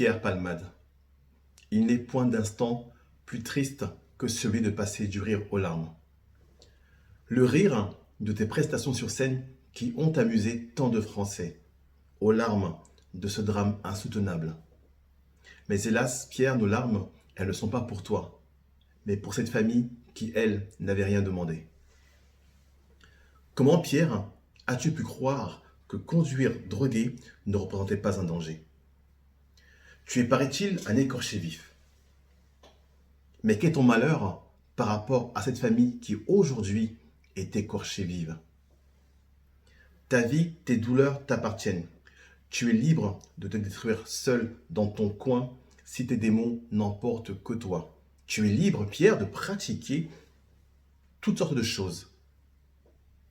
Pierre Palmade. Il n'est point d'instant plus triste que celui de passer du rire aux larmes. Le rire de tes prestations sur scène qui ont amusé tant de Français, aux larmes de ce drame insoutenable. Mais hélas, Pierre, nos larmes, elles ne sont pas pour toi, mais pour cette famille qui, elle, n'avait rien demandé. Comment, Pierre, as-tu pu croire que conduire drogué ne représentait pas un danger? Tu es, paraît-il, un écorché vif. Mais qu'est ton malheur par rapport à cette famille qui, aujourd'hui, est écorchée vive? Ta vie, tes douleurs t'appartiennent. Tu es libre de te détruire seul dans ton coin si tes démons n'emportent que toi. Tu es libre, Pierre, de pratiquer toutes sortes de choses.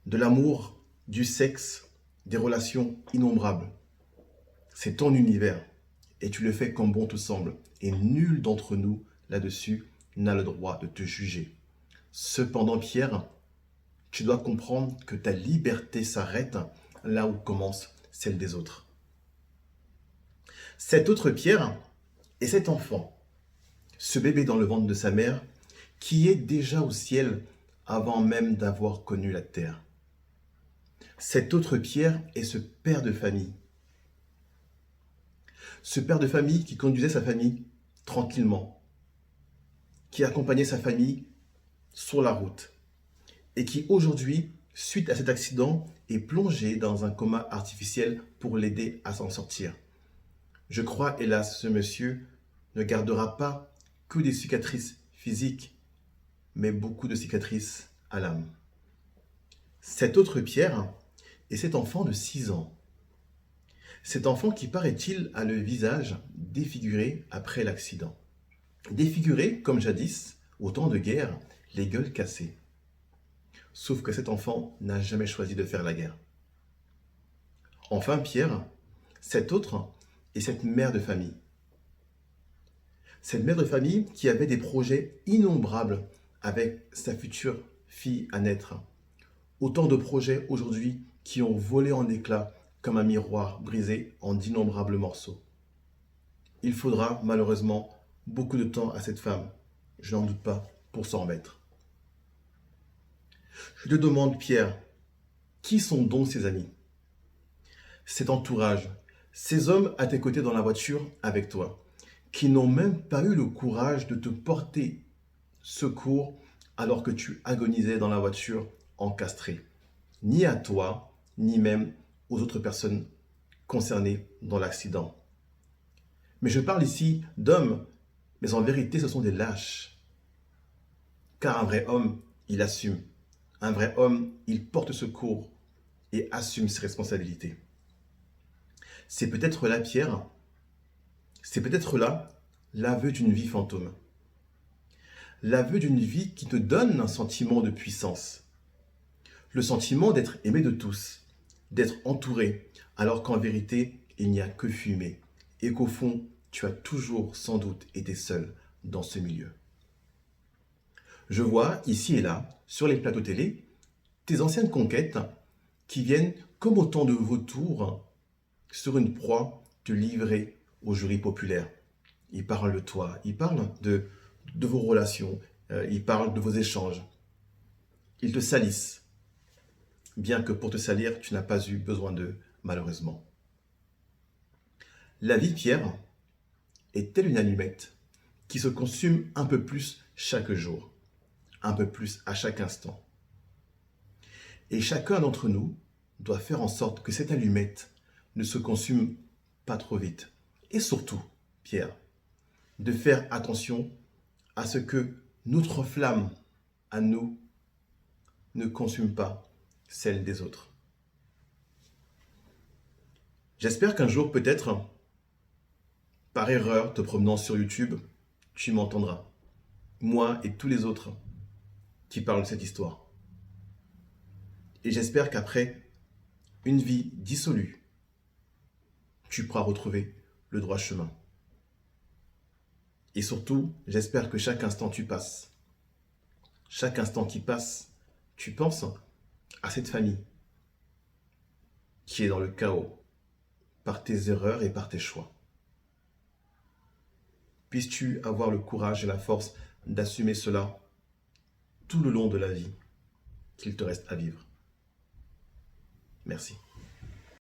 De l'amour, du sexe, des relations innombrables. C'est ton univers et tu le fais comme bon te semble. Et nul d'entre nous, là-dessus, n'a le droit de te juger. Cependant, Pierre, tu dois comprendre que ta liberté s'arrête là où commence celle des autres. Cet autre Pierre est cet enfant, ce bébé dans le ventre de sa mère, qui est déjà au ciel avant même d'avoir connu la terre. Cet autre Pierre est ce père de famille. Ce père de famille qui conduisait sa famille tranquillement, qui accompagnait sa famille sur la route et qui aujourd'hui, suite à cet accident, est plongé dans un coma artificiel pour l'aider à s'en sortir. Je crois, hélas, ce monsieur ne gardera pas que des cicatrices physiques, mais beaucoup de cicatrices à l'âme. Cet autre Pierre est cet enfant de 6 ans. Cet enfant qui, paraît-il, a le visage défiguré après l'accident. Défiguré, comme jadis, au temps de guerre, les gueules cassées. Sauf que cet enfant n'a jamais choisi de faire la guerre. Enfin, Pierre, cet autre est cette mère de famille. Cette mère de famille qui avait des projets innombrables avec sa future fille à naître. Autant de projets aujourd'hui qui ont volé en éclats comme un miroir brisé en d'innombrables morceaux. Il faudra malheureusement beaucoup de temps à cette femme, je n'en doute pas, pour s'en remettre. Je te demande, Pierre, qui sont donc ses amis? Cet entourage, ces hommes à tes côtés dans la voiture avec toi, qui n'ont même pas eu le courage de te porter secours alors que tu agonisais dans la voiture encastré, ni à toi, ni même aux autres personnes concernées dans l'accident. Mais je parle ici d'hommes, mais en vérité ce sont des lâches. Car un vrai homme, il assume. Un vrai homme, il porte secours et assume ses responsabilités. C'est peut-être là, Pierre, c'est peut-être là l'aveu d'une vie fantôme. L'aveu d'une vie qui te donne un sentiment de puissance. Le sentiment d'être aimé de tous, d'être entouré, alors qu'en vérité, il n'y a que fumée. Et qu'au fond, tu as toujours sans doute été seul dans ce milieu. Je vois ici et là, sur les plateaux télé, tes anciennes conquêtes qui viennent comme autant de vautours sur une proie te livrer au jury populaire. Ils parlent de toi, ils parlent de vos relations, ils parlent de vos échanges. Ils te salissent, bien que pour te salir, tu n'as pas eu besoin d'eux, malheureusement. La vie, Pierre, est telle une allumette qui se consume un peu plus chaque jour, un peu plus à chaque instant. Et chacun d'entre nous doit faire en sorte que cette allumette ne se consume pas trop vite. Et surtout, Pierre, de faire attention à ce que notre flamme à nous ne consume pas celle des autres. J'espère qu'un jour, peut-être, par erreur, te promenant sur YouTube, tu m'entendras. Moi et tous les autres qui parlent de cette histoire. Et j'espère qu'après une vie dissolue, tu pourras retrouver le droit chemin. Et surtout, j'espère que chaque instant tu passes, chaque instant qui passe, tu penses à cette famille qui est dans le chaos par tes erreurs et par tes choix. puisses-tu avoir le courage et la force d'assumer cela tout le long de la vie qu'il te reste à vivre. Merci.